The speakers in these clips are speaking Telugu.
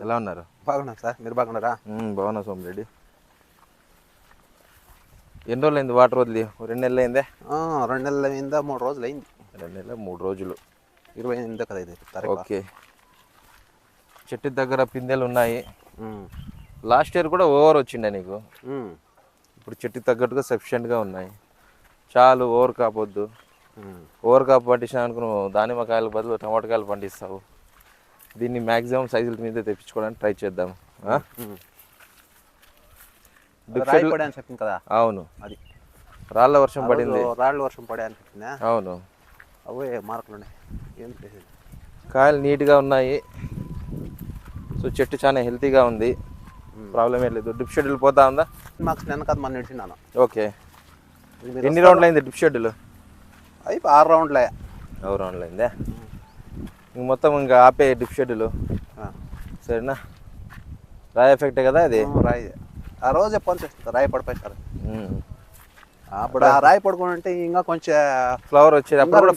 ఎలా ఉన్నారు? బాగున్నాం సార్, మీరు బాగున్నారా? బాగున్నా సోమిరెడ్డి. ఎన్ని రోజులు అయింది వాటర్ వదిలి? 2 నెలలు అయిందే? 2 నెలలు అయిందా, 3 రోజులు అయింది. 2 నెలలు 3 రోజులు. 28 కదా ఇది తారీఖు. ఓకే. చెట్టు దగ్గర పిందెలు ఉన్నాయి. లాస్ట్ ఇయర్ కూడా ఓవర్ వచ్చిండే నీకు. ఇప్పుడు చెట్టుకి తగ్గట్టుగా సఫిషియెంట్గా ఉన్నాయి. చాలు, ఓవర్ కాపొద్దు. ఓవర్ కాపు పండించినా అనుకుని దానిమ్మకాయలకు బదులు టమాటకాయలు పండిస్తావు. దీన్ని మ్యాక్సిమం సైజుల మీద తెప్పించుకోవడానికి ట్రై చేద్దాం. అని చెప్పింది కదా. అవును, అది రాళ్ళ వర్షం పడింది. రాళ్ళ వర్షం పడే అని చెప్పిందా? అవును, అవే మార్కులు ఉన్నాయి. ఏం చేసేది? కాయలు నీట్గా ఉన్నాయి. సో చెట్టు చాలా హెల్తీగా ఉంది, ప్రాబ్లం ఏం లేదు. డ్రిప్ షెడ్యూల్ పోతా ఉందా? మాకు నిన్న కదా మొన్న నడిచినాను. ఓకే. ఎన్ని రౌండ్లు అయింది డ్రిప్ షెడ్యూల్? 6 రౌండ్లే. 6 రౌండ్లు అయిందా? ఇంక మొత్తం ఇంకా ఆపే డ్రిప్ షెడ్యూల్. సరేనా? రాయి ఎఫెక్టే కదా అది? రాయి ఆ రోజే ఫోన్ చేస్తుంది, రాయి పడిపోయి సార్. అప్పుడు ఆ రాయి పడుకుని ఉంటే ఇంకా కొంచెం ఫ్లవర్ వచ్చేది. అప్పుడు కూడా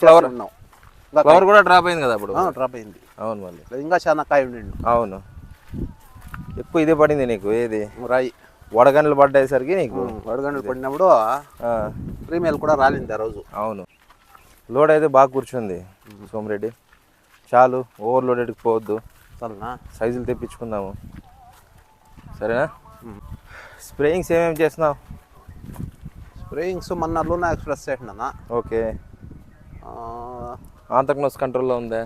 ఫ్లవర్ కూడా డ్రాప్ అయింది కదా అప్పుడు? డ్రాప్ అయింది. అవును, మళ్ళీ ఇంకా చాలా కాయ ఉండి. అవును, ఎక్కువ ఇదే పడింది నీకు. ఏది? రాయి. వడగండ్లు పడ్డేసరికి నీకు వడగండ్లు పడినప్పుడు ప్రీమియల్ కూడా రాలింది ఆ రోజు. అవును, లోడ్ అయితే బాగా కూర్చుంది సోమిరెడ్డి. చాలు, ఓవర్లోడెడ్కి పోవద్దు. సరేనా? సైజులు తెప్పించుకుందాము. సరేనా? స్ప్రేయింగ్స్ ఏమేమి చేస్తున్నావు? స్ప్రేయింగ్స్ మొన్న లూనా ఎక్స్ప్రెస్ చేసినా. ఓకే. ఆంతక్నోస్ కంట్రోల్లో ఉందా?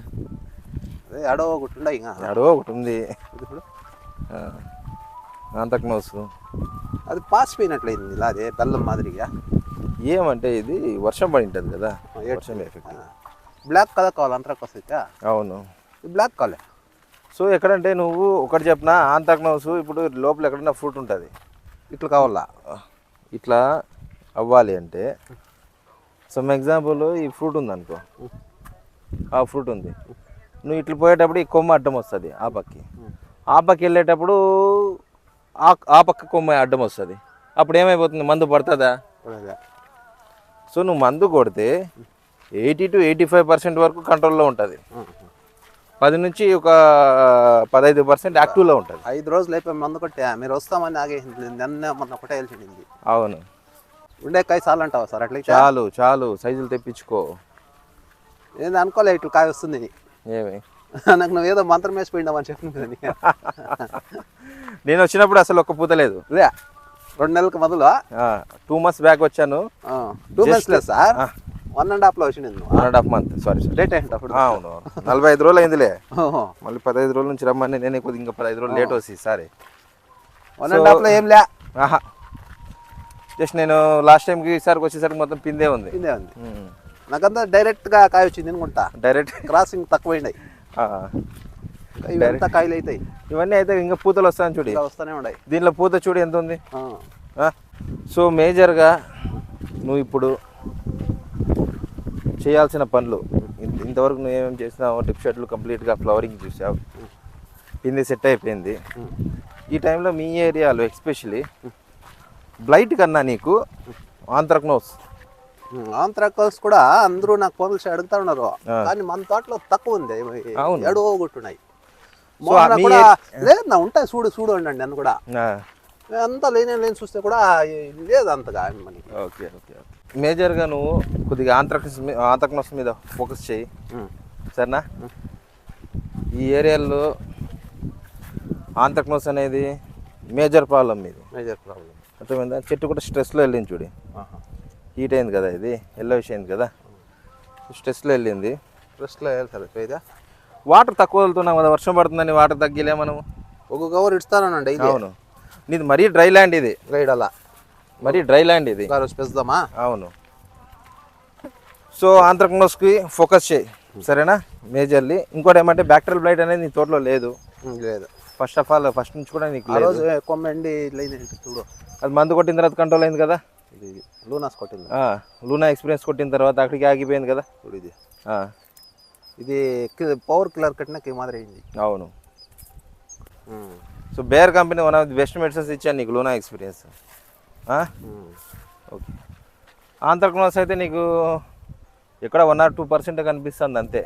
అదే ఎడో ఒకటి ఉండే. ఎడో ఒకటి ఉంది ఇప్పుడు. ఆంతక్నోస్ అది పాసిపోయినట్లయింది ఇలా, అదే బెల్లం మాదిరిగా. ఏమంటే ఇది వర్షం పడి ఉంటుంది కదా, వర్షం ఎఫెక్ట్. బ్లాక్ కదా కావాలి అంతరాకోస్ అయితే. అవును, బ్లాక్ కాలే. సో ఎక్కడంటే నువ్వు ఒకటి చెప్పినా, ఆంతక్నోస్ ఇప్పుడు లోపల ఎక్కడన్నా ఫ్రూట్ ఉంటుంది, ఇట్లా కావాలా, ఇట్లా అవ్వాలి అంటే. సమ్ ఎగ్జాంపుల్, ఈ ఫ్రూట్ ఉంది అనుకో, ఆ ఫ్రూట్ ఉంది, నువ్వు ఇట్లా పోయేటప్పుడు ఈ కొమ్మ అడ్డం వస్తుంది ఆ పక్కకి. ఆ పక్కకి వెళ్ళేటప్పుడు ఆ పక్క కొమ్మ అడ్డం వస్తుంది. అప్పుడు ఏమైపోతుంది? మందు పడుతుందా? సో నువ్వు మందు కొడితే 80 to 85% వరకు కంట్రోల్లో ఉంటుంది. 10 నుంచి ఒక 15% యాక్టివ్లో ఉంటుంది. 5 రోజులు అయిపోయి మందు కొట్టా, మీరు వస్తామని ఆగేసింది. నిన్న మొన్న ఒకటే వెళ్ళింది. అవును, ఉండే కాయ చాలు అంటావా సార్? అట్లా చాలు చాలు, సైజులు తెప్పించుకో. నేను అనుకోలే ఇట్లా కాయ వస్తుంది. ఏమి నాకు నువ్వు ఏదో మంత్రం వేసిపోయినావు అని చెప్పింది. నేను వచ్చినప్పుడు అసలు ఒక్క పూత లేదు. 2 నెలలకు మొదలు 2 months బ్యాక్ వచ్చాను. 2 months లేదు సార్, 1.5 వచ్చింది. 1.5 month, సారీ సార్. లేట్ అయింది అప్పుడు. అవును, 45 రోజులు అయిందిలే. మళ్ళీ 15 రోజుల నుంచి రమ్మని నేను కొద్దిగా ఇంకా 15 రోజులు లేట్ వస్తుంది. సారీ, 1.5లో ఏం లే. జస్ట్ నేను లాస్ట్ టైంకి ఈసారికి వచ్చేసరికి మొత్తం పిందే ఉంది. నాకంతా డైరెక్ట్గా కాయ వచ్చింది అనుకుంటా. డైరెక్ట్ క్రాసింగ్ తక్కువైనాయి, ఇవంతా కాయలు అవుతాయి. ఇవన్నీ అయితే ఇంకా పూతలు వస్తాయని చూడు, వస్తూనే ఉన్నాయి. దీనిలో పూత చూడు ఎంత ఉంది. సో మేజర్గా నువ్వు ఇప్పుడు చేయాల్సిన పనులు, ఇంతవరకు నువ్వు ఏమేమి చేసినావు? డ్రిప్ షెడ్లు కంప్లీట్గా ఫ్లవరింగ్ చూసావు, పిండి సెట్ అయిపోయింది. ఈ టైంలో మీ ఏరియాలో ఎస్పెషలీ బ్లైట్ కన్నా నీకు ఆంథ్రాకోస్ కూడా అందరూ నాకు ఫోన్లు అడుగుతా ఉన్నారు, కానీ మన తోటలో తక్కువ ఉంది. ఎడో కొట్టున్నాయి. లేదు నా ఉంటాయి, చూడు అండి. నన్ను కూడా అంతా లేని చూస్తే కూడా లేదు అంతగా మనకి. Okay okay. మేజర్గా నువ్వు కొద్దిగా ఆంథ్రాక్నోస్ మీద ఫోకస్ చేయి, సరేనా? ఈ ఏరియాలో ఆంథ్రాక్నోస్ అనేది మేజర్ ప్రాబ్లం. అర్థమైందా? చెట్టు కూడా స్ట్రెస్లో వెళ్ళింది చూడి, హీట్ అయింది కదా, ఇది ఎల్లో విషయం అయింది కదా, స్ట్రెస్లో వెళ్ళింది. స్ట్రెస్లో వెళ్ళి వాటర్ తక్కువ వదులుతున్నాం కదా, వర్షం పడుతుందని వాటర్ తగ్గిలే మనం. ఒక కవర్ ఇస్తానండి. అవును, నీది మరీ డ్రై ల్యాండ్, ఇది అలా మరీ డ్రై ల్యాండ్ ఇది. పెంచుదామా? అవును. సో ఆంథ్రాక్నోస్కి ఫోకస్ చేయి, సరేనా? మేజర్లీ. ఇంకోటి ఏమంటే బ్యాక్టీరియల్ బ్లైట్ అనేది నీ తోటలో లేదు. ఫస్ట్ ఆఫ్ ఆల్, ఫస్ట్ నుంచి కూడా నీకు కొమ్మండి చూడు. అది మందు కొట్టిన తర్వాత కంట్రోల్ అయింది కదా. లూనాస్ కొట్టింది, లూనా ఎక్స్పీరియన్స్ కొట్టిన తర్వాత అక్కడికి ఆగిపోయింది కదా. ఇది పవర్ కిల్లర్ కట్టిన మాదిరి అయింది. అవును. So bear company one of the best medicines ఇచ్చాను నీకు, లూనా ఎక్స్పీరియన్స్. ఓకే. ఆంథ్రాక్నోస్ అయితే నీకు ఎక్కడ 1 or 2% కనిపిస్తుంది అంతే.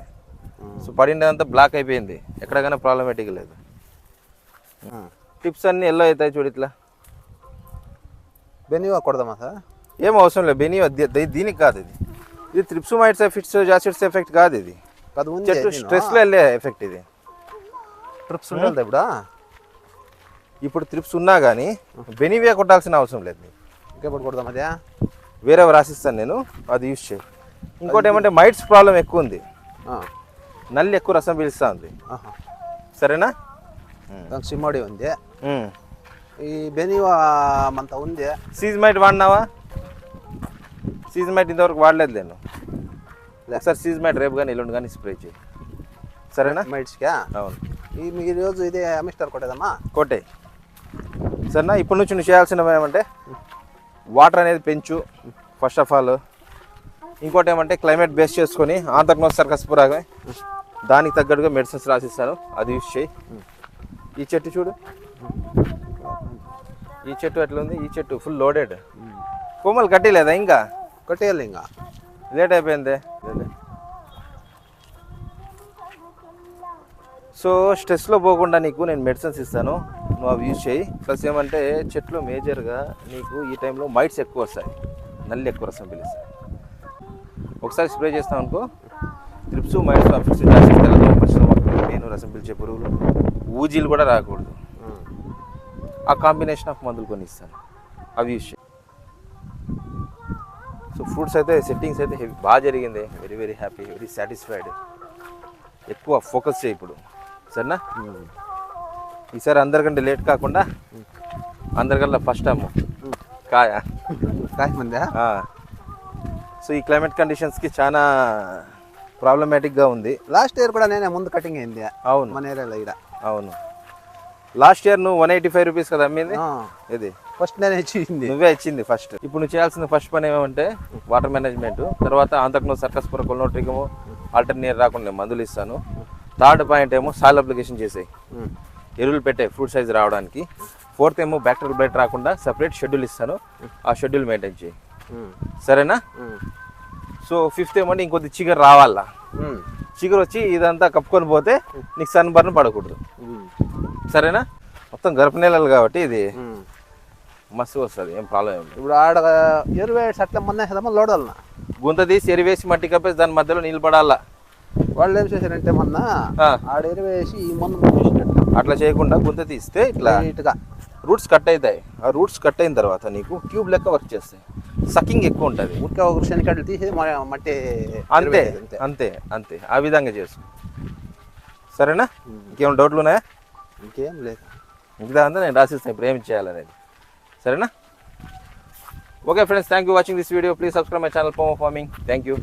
సో పడిందంతా బ్లాక్ అయిపోయింది, ఎక్కడైనా ప్రాబ్లమేటిక్ లేదు. టిప్స్ అన్నీ ఎల్లో అవుతాయి చూడు ఇట్లా. బెనివా కొడదామా సార్? ఏం అవసరం లేదు బెనివా, దీనికి కాదు ఇది. ఇది త్రిప్సోమైడ్స్ ఎఫెక్ట్స్ జాసిడ్స్ ఎఫెక్ట్ కాదు ఇది. అది ఉంది చెట్టు స్ట్రెస్లో వెళ్ళే ఎఫెక్ట్ ఇది. ట్రిప్స్ ఉండాలి ఇప్పుడు త్రిప్స్ ఉన్నా కానీ బెనివియా కొట్టాల్సిన అవసరం లేదు. ఇంకెప్పుడు కొడదాం అదే? వేరే రాసిస్తాను నేను, అది యూజ్ చేయి. ఇంకోటి ఏమంటే మైట్స్ ప్రాబ్లం ఎక్కువ ఉంది, నల్లి ఎక్కువ రసం పీలుస్తూ ఉంది. సరేనా? దానికి సిమ్మడి ఉంది. ఈ బెనివా అంత ఉంది. సీజ్మైట్ వాడినావా? సీజ్మైట్ ఇంతవరకు వాడలేదు నేను. ఒకసారి సీజ్మైట్ రేపు కానీ ఎల్లుండి కానీ స్ప్రే చేయి. సరేనా? మైట్స్కా? అవును. ఈ రోజు ఇదే అమిస్టర్ కొట్టేదమ్మా? కొట్టే. సరేనా? ఇప్పటి నుంచి నువ్వు చేయాల్సినవి ఏమంటే వాటర్ అనేది పెంచు ఫస్ట్ ఆఫ్ ఆల్. ఇంకోటి ఏమంటే క్లైమేట్ బేస్ చేసుకొని ఆంథ్రాక్నోస్ సర్కస్ పురాగా దానికి తగ్గట్టుగా మెడిసిన్స్ రాసిస్తాను, అది యూజ్ చేయి. ఈ చెట్టు చూడు, ఈ చెట్టు ఎట్లా ఉంది? ఈ చెట్టు ఫుల్ లోడెడ్. కొమ్మలు కట్టలేదా? ఇంకా కట్టేయాలి, ఇంకా లేట్ అయిపోయింది. సో స్ట్రెస్లో పోకుండా నీకు నేను మెడిసిన్స్ ఇస్తాను, నువ్వు అవి యూజ్ చేయి. ప్లస్ ఏమంటే చెట్లు మేజర్గా నీకు ఈ టైంలో మైట్స్ ఎక్కువ వస్తాయి, నల్లి ఎక్కువ రసం పిలుస్తాయి. ఒకసారి స్ప్రే చేస్తాం అనుకో, త్రిప్స్ మైట్స్ అఫెక్ట్స్ నేను రసం పిలిచే పురుగులు ఊజీలు కూడా రాకూడదు. ఆ కాంబినేషన్ ఆఫ్ మందులు కొన్ని ఇస్తాను, అవి యూజ్ చేయి. సో ఫ్రూట్స్ అయితే సెట్టింగ్స్ అయితే బాగా జరిగింది. Very very happy, very satisfied. ఎక్కువ ఫోకస్ చేయి ఇప్పుడు, సరేనా? ఈసారి అందరికంటే లేట్ కాకుండా అందరికల్లా ఫస్ట్ అమ్ము కాయ ముందే. సో ఈ క్లైమేట్ కండిషన్స్కి చాలా ప్రాబ్లమాటిక్గా ఉంది. లాస్ట్ ఇయర్ కూడా నేనే ముందు కటింగ్ అయింది. అవును, మన ఏరియాలో ఇక్కడ. అవును. లాస్ట్ ఇయర్ నువ్వు 185 రూపీస్ కదా అమ్మింది. ఇది ఫస్ట్ నేనే ఇచ్చింది, నువ్వే ఇచ్చింది ఫస్ట్. ఇప్పుడు నువ్వు చేయాల్సిన ఫస్ట్ పని ఏమంటే వాటర్ మేనేజ్మెంట్, తర్వాత ఆంథ్రాక్నోస్ సర్కస్ పురా కొల్నోట్రికము ఆల్టర్నేట్ రాకుండా మందులు ఇస్తాను. థర్డ్ పాయింట్ ఏమో సాయిల్ అప్లికేషన్ చేసాయి, ఎరువులు పెట్టే ఫ్రూట్ సైజ్ రావడానికి. ఫోర్త్ ఏమో బ్యాక్టీరియల్ బ్లైట్ రాకుండా సపరేట్ షెడ్యూల్ ఇస్తాను, ఆ షెడ్యూల్ మెయింటైన్ చేయి. సరేనా? సో ఫిఫ్త్ ఏమంటే ఇంకొద్ది చిగురు రావాలా. చిగురు వచ్చి ఇదంతా కప్పుకొని పోతే నీకు సన్ బర్న్ పడకూడదు. సరేనా? మొత్తం గర్భ నెలలు కాబట్టి ఇది మస్తు వస్తుంది, ఏం ప్రాబ్లం ఏమి. ఇప్పుడు ఆడ ఎరువు అట్లా మొన్న లోడాలన్నా గుంత తీసి ఎరువేసి మట్టి కప్పేసి దాని మధ్యలో నీళ్ళు పడాలా. వాళ్ళు ఏం చేశారంటే మొన్న ఆడ ఎరువు వేసి ఈ మందు అట్లా చేయకుండా గుంత తీస్తే ఇట్లా నీట్గా రూట్స్ కట్ అవుతాయి. ఆ రూట్స్ కట్ అయిన తర్వాత నీకు ట్యూబ్ లెక్క వర్క్ చేస్తాయి, సకింగ్ ఎక్కువ ఉంటుంది. ఊరికే ఒక శనికడ్లు తీసి మట్టి అంతే అంతే అంతే, ఆ విధంగా చేసుకో. సరేనా? ఇంకేమైనా డౌట్లు ఉన్నాయా? ఇంకేం లేదు, మిగతా అంతా నేను రాసిస్తాను ఇప్పుడు ఏం చేయాలనేది. సరేనా? Okay friends, thank you watching this video. Please subscribe my channel పోమో ఫార్మింగ్. Thank you.